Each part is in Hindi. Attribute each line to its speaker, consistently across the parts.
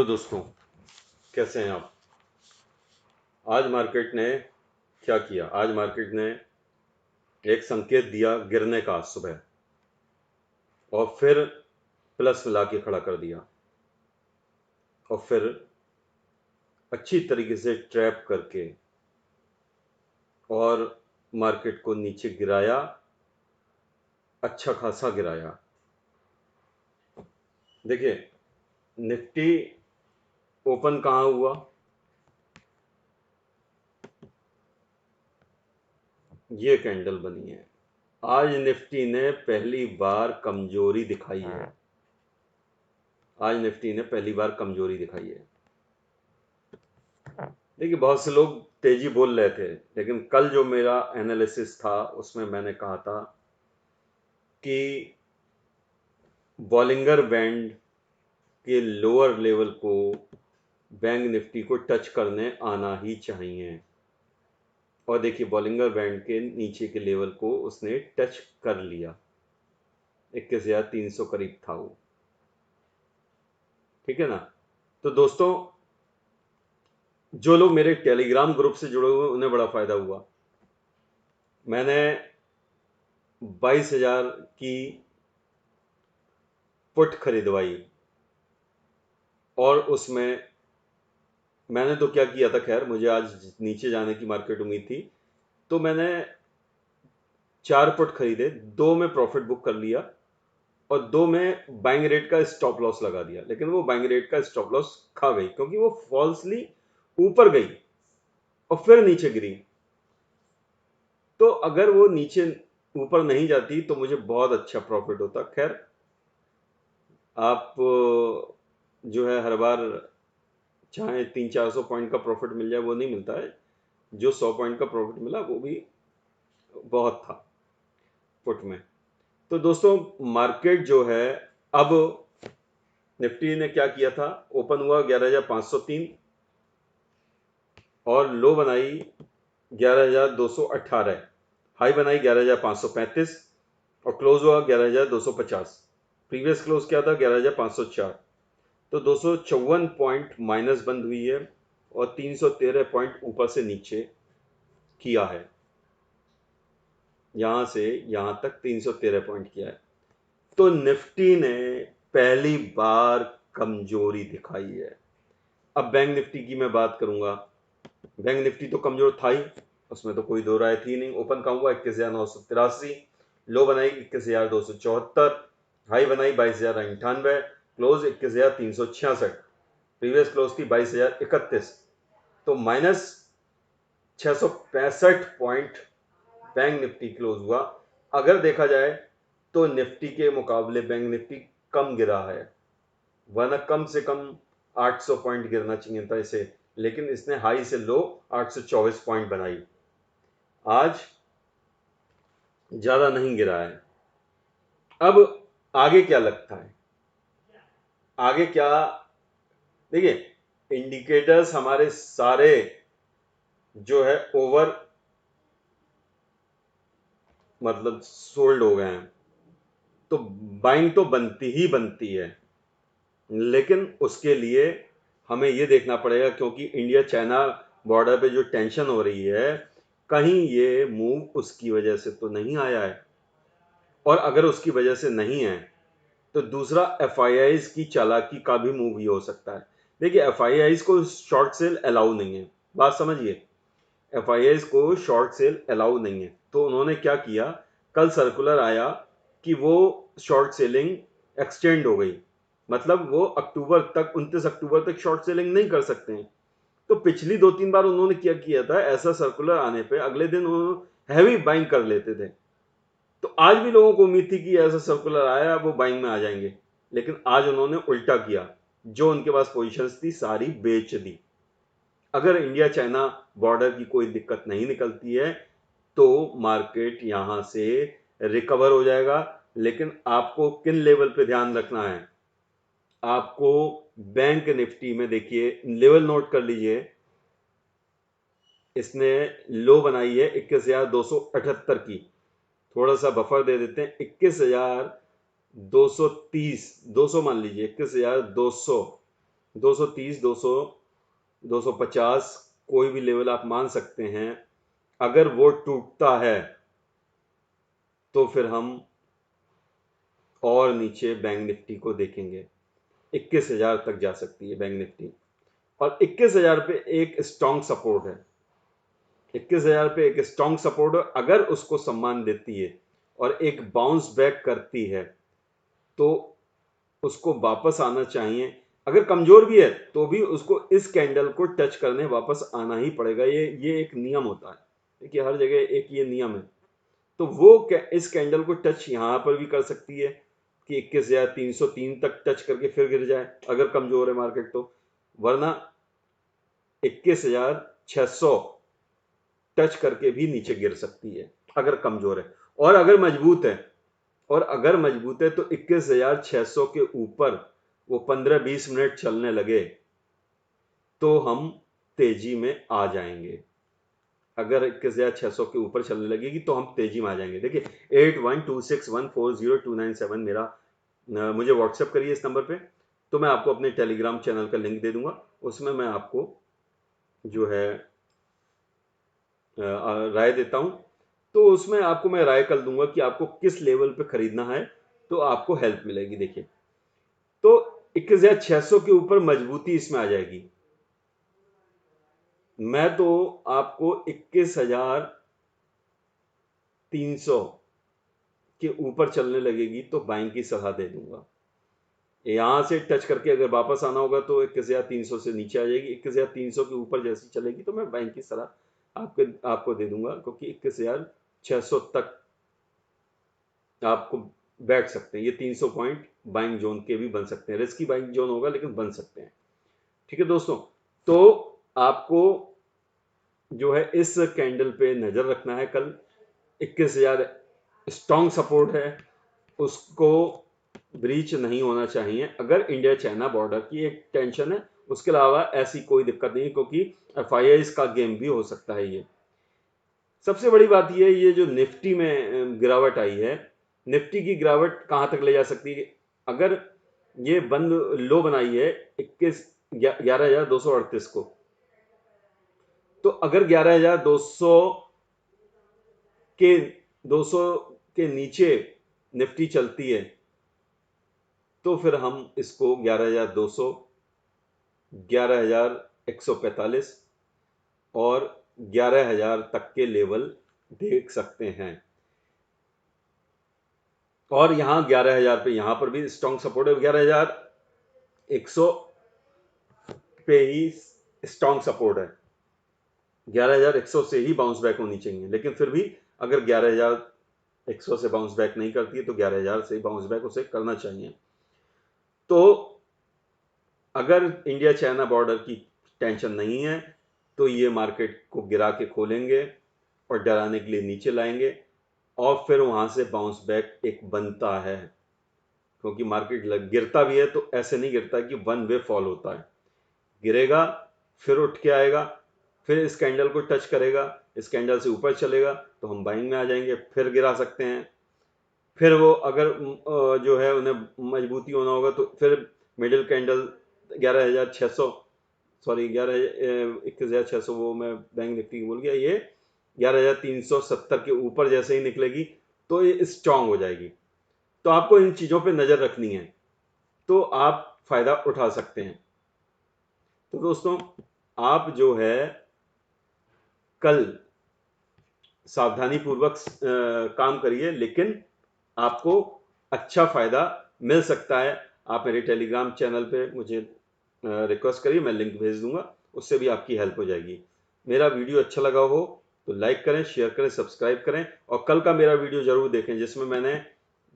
Speaker 1: तो दोस्तों, कैसे हैं आप? आज मार्केट ने क्या किया? आज मार्केट ने एक संकेत दिया गिरने का सुबह, और फिर प्लस मिला के खड़ा कर दिया, और फिर अच्छी तरीके से ट्रैप करके और मार्केट को नीचे गिराया, अच्छा खासा गिराया। देखिए, निफ्टी ओपन कहाँ हुआ? ये कैंडल बनी है। आज निफ्टी ने पहली बार कमजोरी दिखाई है। आज निफ्टी ने पहली बार कमजोरी दिखाई है। देखिए, बहुत से लोग तेजी बोल रहे थे, लेकिन कल जो मेरा एनालिसिस था उसमें मैंने कहा था कि बॉलिंगर बैंड के लोअर लेवल को बैंक निफ्टी को टच करने आना ही चाहिए। और देखिए, बॉलिंगर बैंड के नीचे के लेवल को उसने टच कर लिया। 21,300 करीब था वो। ठीक है ना? तो दोस्तों, जो लोग मेरे टेलीग्राम ग्रुप से जुड़े हुए उन्हें बड़ा फायदा हुआ। मैंने 22,000 की पुट खरीदवाई, और उसमें मैंने तो क्या किया था, खैर मुझे आज नीचे जाने की मार्केट उम्मीद थी, तो मैंने 4 पुट खरीदे, 2 में प्रॉफिट बुक कर लिया और 2 में बाइंग रेट का स्टॉप लॉस लगा दिया। लेकिन वो बाइंग रेट का स्टॉप लॉस खा गई, क्योंकि वो फॉल्सली ऊपर गई और फिर नीचे गिरी। तो अगर वो नीचे ऊपर नहीं जाती तो मुझे बहुत अच्छा प्रॉफिट होता। खैर, आप जो है हर बार चाहे 300-400 पॉइंट का प्रॉफिट मिल जाए वो नहीं मिलता है। जो 100 पॉइंट का प्रॉफिट मिला वो भी बहुत था पुट में। तो दोस्तों, मार्केट जो है, अब निफ्टी ने क्या किया था, ओपन हुआ 11,503 और लो बनाई 11,218, हाई बनाई 11,535 और क्लोज हुआ 11,250। प्रीवियस क्लोज क्या था? 11,504। तो 254 पॉइंट माइनस बंद हुई है और 313 पॉइंट ऊपर से नीचे किया है। यहां से यहां तक 313 पॉइंट किया है। तो निफ्टी ने पहली बार कमजोरी दिखाई है। अब बैंक निफ्टी की मैं बात करूंगा। बैंक निफ्टी तो कमजोर था ही, उसमें तो कोई दो राय थी नहीं। ओपन का हुआ 21,983, लो बनाई 21,274, हाई बनाई 22,098, क्लोज 21,366। प्रीवियस क्लोज थी 22,031। तो minus 665 point bank Nifty close हुआ। अगर देखा जाए तो निफ्टी के मुकाबले बैंक निफ्टी कम गिरा है, वरना कम से कम 800 पॉइंट गिरना चाहिए था इसे, लेकिन इसने हाई से लो 824 पॉइंट बनाई। आज ज्यादा नहीं गिरा है। अब आगे क्या लगता है? आगे क्या? देखिए, इंडिकेटर्स हमारे सारे जो है ओवर, मतलब सोल्ड हो गए हैं। तो बाइंग तो बनती ही बनती है, लेकिन उसके लिए हमें यह देखना पड़ेगा, क्योंकि इंडिया चाइना बॉर्डर पे जो टेंशन हो रही है, कहीं ये मूव उसकी वजह से तो नहीं आया है। और अगर उसकी वजह से नहीं है तो दूसरा एफआईआईज की चालाकी का भी मूव ही हो सकता है। देखिए, एफआईआईज को शॉर्ट सेल अलाउ नहीं है, बात समझिए। एफआईआईज को शॉर्ट सेल अलाउ नहीं है, तो उन्होंने क्या किया, कल सर्कुलर आया कि वो शॉर्ट सेलिंग एक्सटेंड हो गई, मतलब वो अक्टूबर तक, 29 अक्टूबर तक शॉर्ट सेलिंग नहीं कर सकते हैं। तो पिछली 2-3 बार उन्होंने क्या किया था, ऐसा सर्कुलर आने पे अगले दिन उन्होंने हैवी बाइंग कर लेते थे। तो आज भी लोगों को उम्मीद थी कि ऐसा सर्कुलर आया, वो बाइंग में आ जाएंगे, लेकिन आज उन्होंने उल्टा किया, जो उनके पास पोजीशंस थी सारी बेच दी। अगर इंडिया चाइना बॉर्डर की कोई दिक्कत नहीं निकलती है तो मार्केट यहां से रिकवर हो जाएगा। लेकिन आपको किन लेवल पे ध्यान रखना है? आपको बैंक निफ्टी में देखिए, लेवल नोट कर लीजिए। इसने लो बनाई है 21,278 की, थोड़ा सा बफर दे देते हैं, 21,230, 200 मान लीजिए, 21,200, 230, 200, 250 कोई भी लेवल आप मान सकते हैं। अगर वो टूटता है तो फिर हम और नीचे बैंक निफ्टी को देखेंगे। 21,000 तक जा सकती है बैंक निफ्टी, और 21,000 पे एक स्ट्रॉन्ग सपोर्ट है। 21,000 पे एक स्ट्रॉन्ग सपोर्ट है। अगर उसको सम्मान देती है और एक बाउंस बैक करती है तो उसको वापस आना चाहिए। अगर कमजोर भी है तो भी उसको इस कैंडल को टच करने वापस आना ही पड़ेगा। ये एक नियम होता है। देखिए, हर जगह एक ये नियम है। तो वो इस कैंडल को टच यहां पर भी कर सकती है कि 21,303 तक टच करके फिर गिर जाए अगर कमजोर है मार्केट तो, वरना 21,600 टच करके भी नीचे गिर सकती है अगर कमजोर है। और अगर मजबूत है तो 21,600 के ऊपर वो 15-20 मिनट चलने लगे तो हम तेजी में आ जाएंगे। अगर 21,600 के ऊपर चलने लगेगी तो हम तेजी में आ जाएंगे। देखिए, 8126140297 मेरा मुझे व्हाट्सएप करिए इस नंबर पे, तो मैं आपको अपने टेलीग्राम चैनल का लिंक दे दूंगा। उसमें मैं आपको जो है राय देता हूं। तो उसमें आपको मैं राय कर दूंगा कि आपको किस लेवल पे खरीदना है, तो आपको हेल्प मिलेगी। देखिए, तो 21,600 के ऊपर मजबूती इसमें आ जाएगी। मैं तो आपको 21,300 के ऊपर चलने लगेगी तो बाइंग की सलाह दे दूंगा। यहां से टच करके अगर वापस आना होगा तो 21,300 से नीचे आ जाएगी। 21,300 के ऊपर जैसी चलेगी तो मैं बाइंग की सलाह आपको दे दूंगा, क्योंकि 21,600 तक आपको बैठ सकते हैं। ये 300 पॉइंट बाइंग जोन के भी बन सकते हैं। रिस्की बाइंग जोन होगा लेकिन बन सकते हैं। ठीक है दोस्तों, तो आपको जो है इस कैंडल पे नजर रखना है। कल 21,000 स्ट्रॉन्ग सपोर्ट है, उसको ब्रीच नहीं होना चाहिए। अगर इंडिया चाइना बॉर्डर की एक टेंशन है, उसके अलावा ऐसी कोई दिक्कत नहीं, क्योंकि FIIs का गेम भी हो सकता है। ये सबसे बड़ी बात यह है, ये जो निफ्टी में गिरावट आई है, निफ्टी की गिरावट कहां तक ले जा सकती है? अगर ये बंद लो बनाई है 11,238 को, तो अगर 11,200 के 200 के नीचे निफ्टी चलती है तो फिर हम इसको 11,200, 11,145 और 11,000 तक के लेवल देख सकते हैं। और यहां 11,000 पे यहां पर भी स्ट्रॉन्ग सपोर्ट है। 11,100 पे ही स्ट्रॉन्ग सपोर्ट है। 11,100 से ही बाउंस बैक होनी चाहिए, लेकिन फिर भी अगर 11,100 से बाउंस बैक नहीं करती है तो 11,000 से बाउंस बैक उसे करना चाहिए। तो अगर इंडिया चाइना बॉर्डर की टेंशन नहीं है तो ये मार्केट को गिरा के खोलेंगे और डराने के लिए नीचे लाएंगे, और फिर वहां से बाउंस बैक एक बनता है। क्योंकि मार्केट गिरता भी है तो ऐसे नहीं गिरता कि वन वे फॉल होता है। गिरेगा, फिर उठ के आएगा, फिर इस कैंडल को टच करेगा, इस कैंडल से ऊपर चलेगा तो हम बाइंग में आ जाएंगे, फिर गिरा सकते हैं। फिर वो अगर जो है उन्हें मजबूती होना होगा तो फिर मिडिल कैंडल 11,600, सॉरी 21,600, वो मैं बैंक निफ्टी बोल गया, ये 11,370 के ऊपर जैसे ही निकलेगी तो ये स्ट्रांग हो जाएगी। तो आपको इन चीज़ों पे नज़र रखनी है, तो आप फायदा उठा सकते हैं। तो दोस्तों, आप जो है कल सावधानी पूर्वक काम करिए, लेकिन आपको अच्छा फायदा मिल सकता है। आप मेरे टेलीग्राम चैनल पे मुझे रिक्वेस्ट करिए, मैं लिंक भेज दूंगा, उससे भी आपकी हेल्प हो जाएगी। मेरा वीडियो अच्छा लगा हो तो लाइक करें, शेयर करें, सब्सक्राइब करें, और कल का मेरा वीडियो जरूर देखें, जिसमें मैंने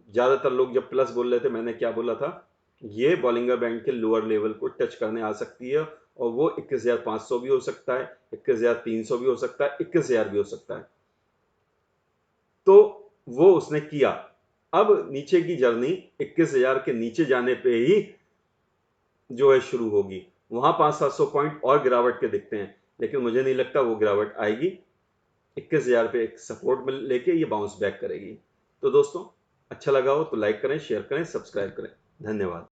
Speaker 1: ज़्यादातर लोग जब प्लस बोल रहे थे, मैंने क्या बोला था, ये बॉलिंगर बैंड के लोअर लेवल को टच करने आ सकती है, और वो 21,500 भी हो सकता है, 21,300 भी हो सकता है, 21,000 भी हो सकता है। तो वो उसने किया। अब नीचे की जर्नी 21,000 के नीचे जाने पे ही जो है शुरू होगी। वहां 500-700 पॉइंट और गिरावट के दिखते हैं, लेकिन मुझे नहीं लगता वो गिरावट आएगी। 21,000 पे एक सपोर्ट में लेके ये बाउंस बैक करेगी। तो दोस्तों, अच्छा लगा हो तो लाइक करें, शेयर करें, सब्सक्राइब करें। धन्यवाद।